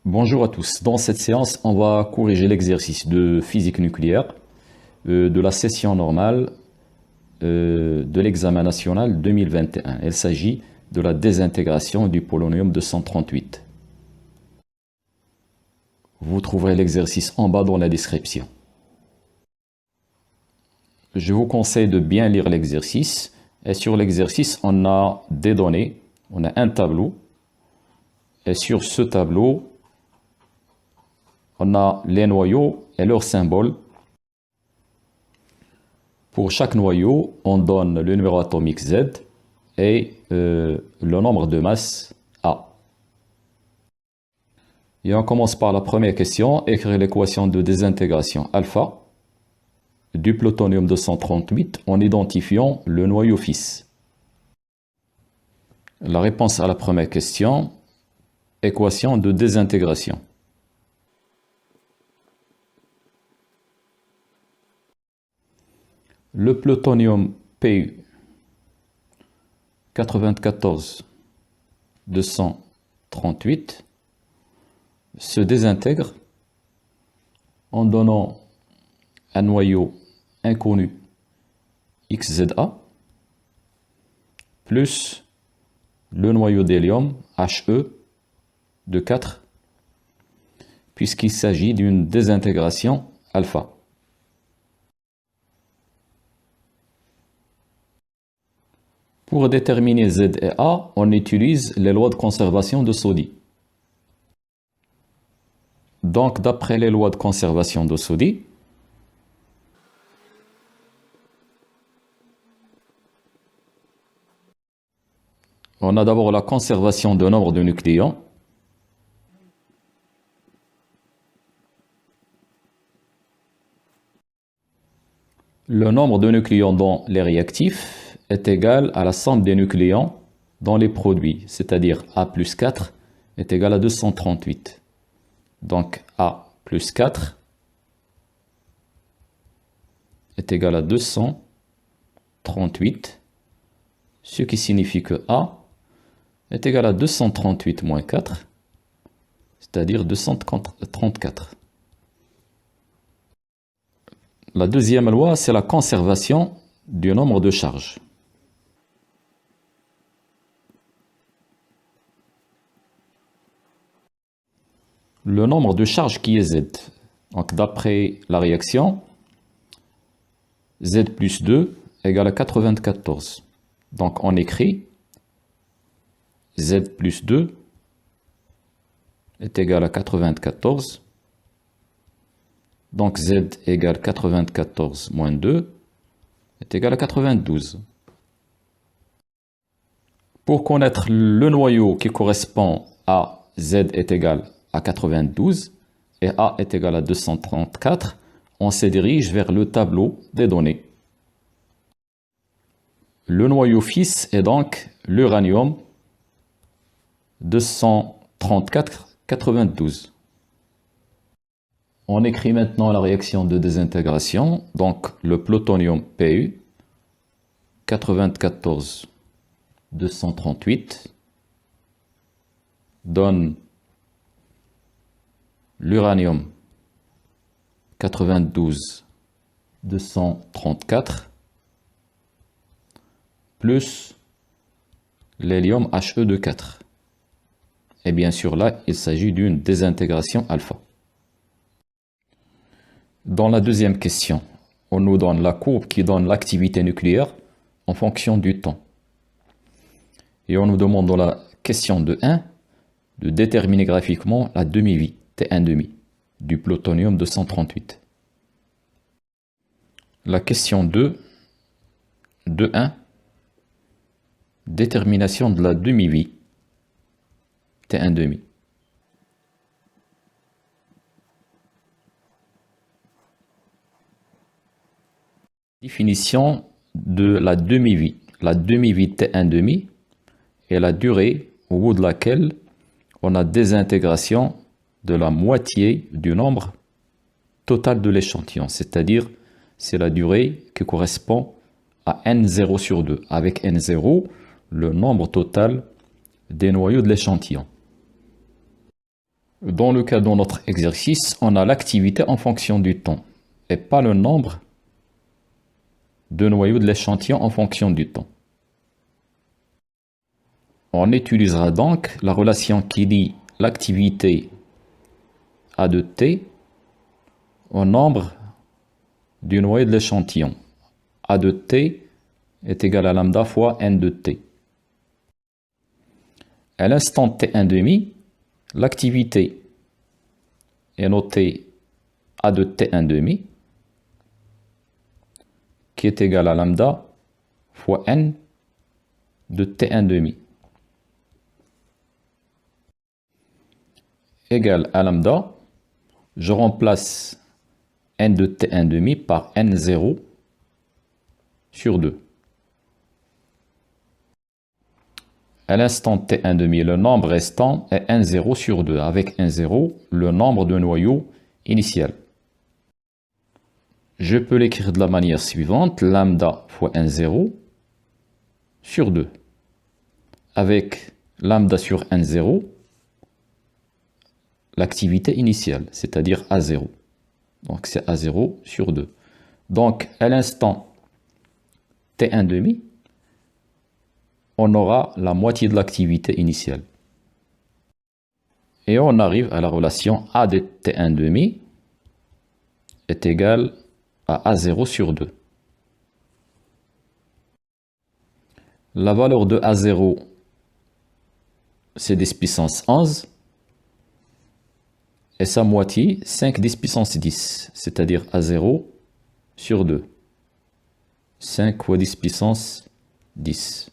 Bonjour à tous. Dans cette séance, on va corriger l'exercice de physique nucléaire de la session normale de l'examen national 2021. Il s'agit de la désintégration du polonium-238. Vous trouverez l'exercice en bas dans la description. Je vous conseille de bien lire l'exercice. Et sur l'exercice, on a des données, on a un tableau. Et sur ce tableau, on a les noyaux et leurs symboles. Pour chaque noyau, on donne le numéro atomique Z et le nombre de masse A. Et on commence par la première question, écrire l'équation de désintégration alpha du plutonium-238 en identifiant le noyau fils. La réponse à la première question, équation de désintégration. Le plutonium Pu 94-238 se désintègre en donnant un noyau inconnu XZA plus le noyau d'hélium He de 4 puisqu'il s'agit d'une désintégration alpha. Pour déterminer Z et A, on utilise les lois de conservation de Soddy. Donc, d'après les lois de conservation de Soddy, on a d'abord la conservation de nombre de nucléons. Le nombre de nucléons dans les réactifs est égal à la somme des nucléons dans les produits, c'est-à-dire A plus 4 est égal à 238. Donc A plus 4 est égal à 238, ce qui signifie que A est égal à 238 moins 4, c'est-à-dire 234. La deuxième loi, c'est la conservation du nombre de charges. Le nombre de charges qui est Z. Donc d'après la réaction, Z plus 2 égale à 94. Donc on écrit Z plus 2 est égal à 94. Donc Z égale 94 moins 2 est égal à 92. Pour connaître le noyau qui correspond à Z est égal à 92 et A est égal à 234, on se dirige vers le tableau des données. Le noyau fils est donc l'uranium 234-92. On écrit maintenant la réaction de désintégration. Donc le plutonium Pu 94-238 donne l'uranium 92-234 plus l'hélium He de 4. Et bien sûr là, il s'agit d'une désintégration alpha. Dans la deuxième question, on nous donne la courbe qui donne l'activité nucléaire en fonction du temps. Et on nous demande dans la question de 1 de déterminer graphiquement la demi-vie T1,5 du plutonium-238. La question 2 de 1, détermination de la demi-vie T1,5. Définition de la demi-vie. La demi-vie T1,5 est la durée au bout de laquelle on a désintégration de la moitié du nombre total de l'échantillon, c'est-à-dire c'est la durée qui correspond à N0 sur 2, avec N0 le nombre total des noyaux de l'échantillon. Dans le cas de notre exercice, on a l'activité en fonction du temps et pas le nombre de noyaux de l'échantillon en fonction du temps. On utilisera donc la relation qui lie l'activité A de T au nombre du noyau de l'échantillon. A de T est égal à lambda fois N de T. À l'instant T1,5, l'activité est notée A de T1,5 qui est égal à lambda fois N de T1,5 égale à lambda. Je remplace N de T1,5 par N0 sur 2. À l'instant T1,5, le nombre restant est N0 sur 2, avec N0, le nombre de noyaux initial. Je peux l'écrire de la manière suivante, lambda fois N0 sur 2, avec lambda sur N0, l'activité initiale, c'est-à-dire A0. Donc c'est A0 sur 2. Donc à l'instant T1,5, on aura la moitié de l'activité initiale. Et on arrive à la relation A de T1,5 est égal à A0 sur 2. La valeur de A0, c'est 10 puissance 11. Et sa moitié, 5 10 puissance 10, c'est-à-dire A0 sur 2. 5 fois 10 puissance 10.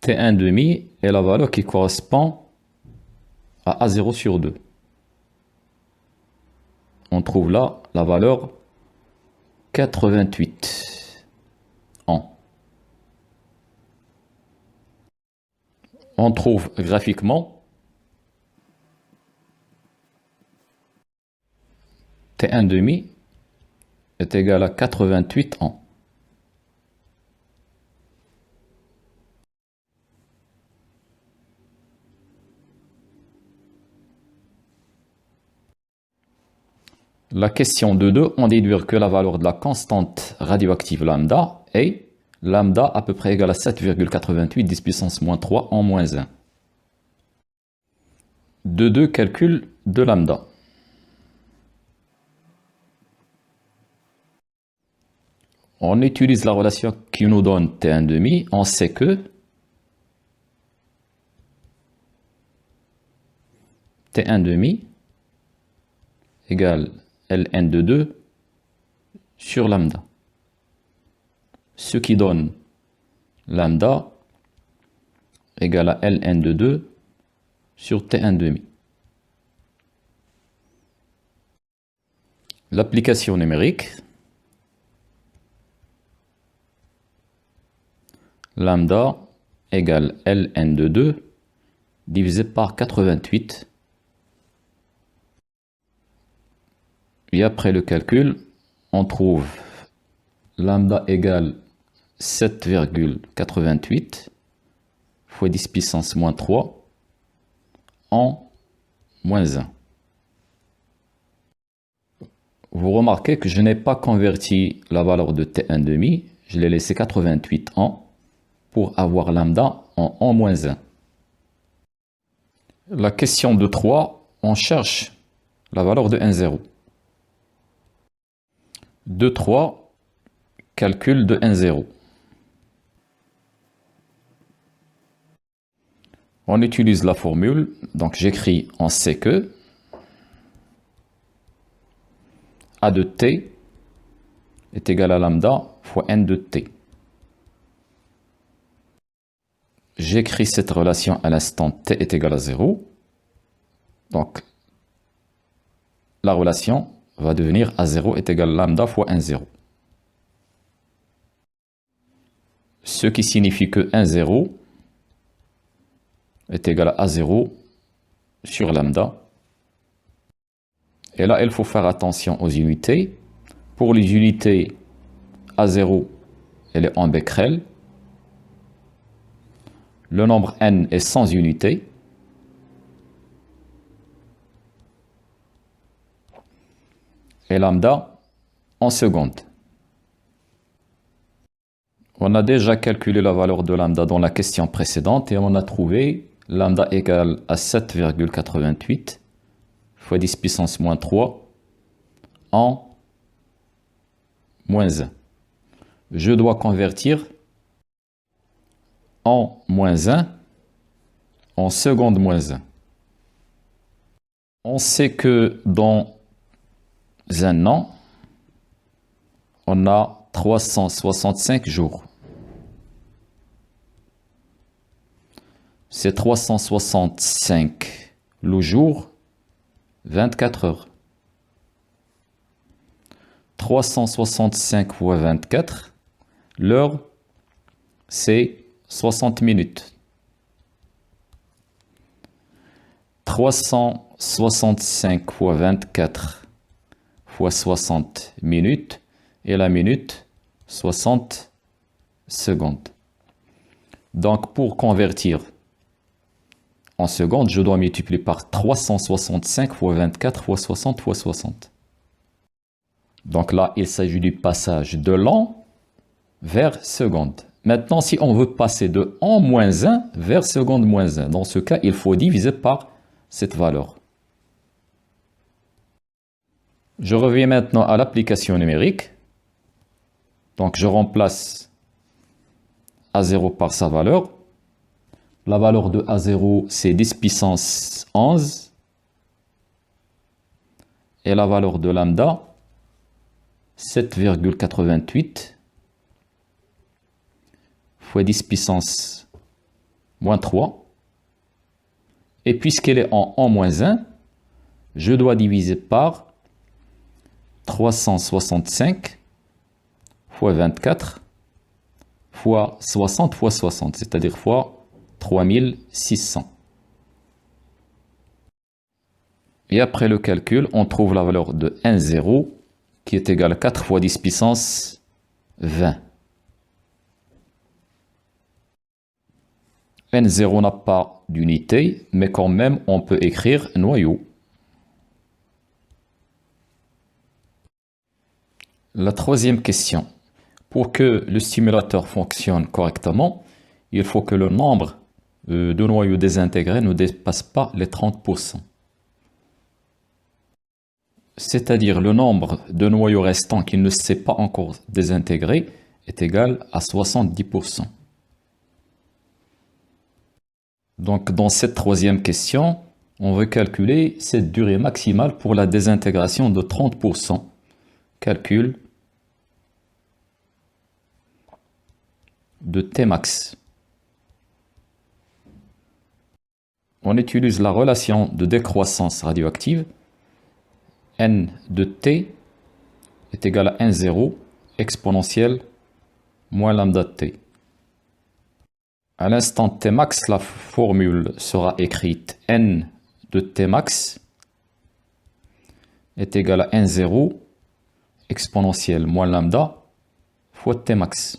T1,5 est la valeur qui correspond à A0 sur 2. On trouve là la valeur 88 ans. On trouve graphiquement T1,5 est égal à 88 ans. La question de 2, on déduit que la valeur de la constante radioactive lambda est lambda à peu près égal à 7,88 10 puissance moins 3 en moins 1. De 2, calcul de lambda. On utilise la relation qui nous donne T1,5. On sait que T1,5 égale Ln de 2 sur lambda. Ce qui donne lambda égale à Ln de 2 sur T1,5. L'application numérique, lambda égale Ln de 2 divisé par 88. Et après le calcul, on trouve lambda égale 7,88 fois 10 puissance moins 3 en moins 1. Vous remarquez que je n'ai pas converti la valeur de T1,5, je l'ai laissé 88 ans pour avoir lambda en n-1. La question de 3, on cherche la valeur de N0. De 3, calcul de N0. On utilise la formule, donc j'écris, on sait que A de T est égal à lambda fois N de T. J'écris cette relation à l'instant T est égal à 0. Donc, la relation va devenir A0 est égal à lambda fois N0. Ce qui signifie que N0 est égal à A0 sur lambda. Et là, il faut faire attention aux unités. Pour les unités, A0, elle est en becquerel. Le nombre n est sans unité. et lambda en secondes. On a déjà calculé la valeur de lambda dans la question précédente et on a trouvé lambda égale à 7,88 fois 10 puissance moins 3 en moins 1. Je dois convertir en moins 1 en seconde moins 1. On sait que dans un an, on a 365 jours. C'est 365 le jour, 24 heures. 365 fois 24, l'heure, c'est 60 minutes. 365 fois 24 fois 60 minutes, et la minute, 60 secondes. Donc, pour convertir en secondes, je dois multiplier par 365 fois 24 fois 60 fois 60. Donc là, il s'agit du passage de l'an vers seconde. Maintenant, si on veut passer de an moins 1 vers seconde moins 1, dans ce cas, il faut diviser par cette valeur. Je reviens maintenant à l'application numérique. Donc, je remplace A0 par sa valeur. La valeur de A0, c'est 10 puissance 11. Et la valeur de lambda, 7,88 fois 10 puissance moins 3. Et puisqu'elle est en n-1, je dois diviser par 365 fois 24 fois 60 fois 60, c'est-à-dire fois 3600. Et après le calcul, on trouve la valeur de n0 qui est égale à 4 fois 10 puissance 20. n0 n'a pas d'unité, mais quand même on peut écrire noyau. La troisième question. Pour que le stimulateur fonctionne correctement, il faut que le nombre de noyaux désintégrés ne dépasse pas les 30%. C'est-à-dire le nombre de noyaux restants qui ne s'est pas encore désintégré est égal à 70%. Donc dans cette troisième question, on veut calculer cette durée maximale pour la désintégration de 30%. Calcul de Tmax. On utilise la relation de décroissance radioactive. N de T est égal à N0 exponentielle moins lambda de T. À l'instant Tmax, la formule sera écrite N de Tmax est égal à N0 exponentielle moins lambda fois Tmax.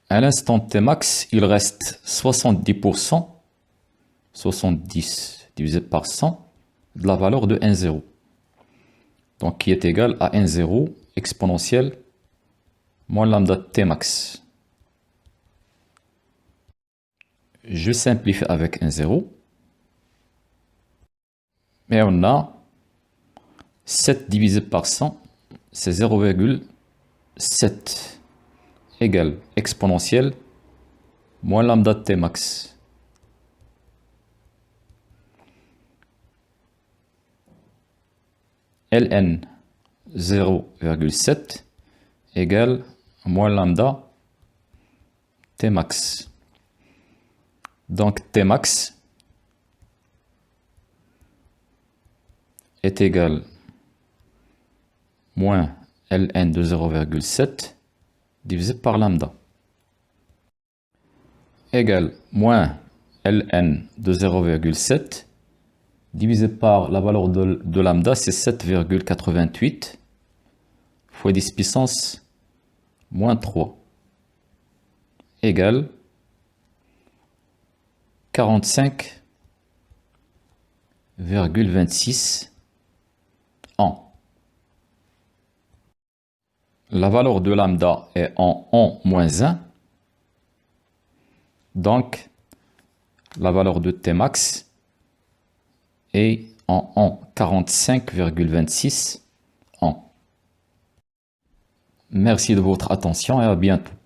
À l'instant Tmax, il reste 70%, 70 divisé par 100, de la valeur de N0. Donc qui est égal à N0 exponentielle moins lambda de Tmax. Je simplifie avec N0. Et on a 7 divisé par 100, c'est 0,7 égale exponentielle moins lambda de Tmax. Ln 0,7 égale moins lambda Tmax. Donc Tmax est égal moins Ln de 0,7 divisé par lambda égale moins Ln de 0,7 divisé par la valeur de lambda, c'est 7,88 fois 10 puissance moins 3 égale 45 45,26 ans. La valeur de lambda est en moins 1. Donc, la valeur de Tmax est en 45,26 ans. Merci de votre attention et à bientôt.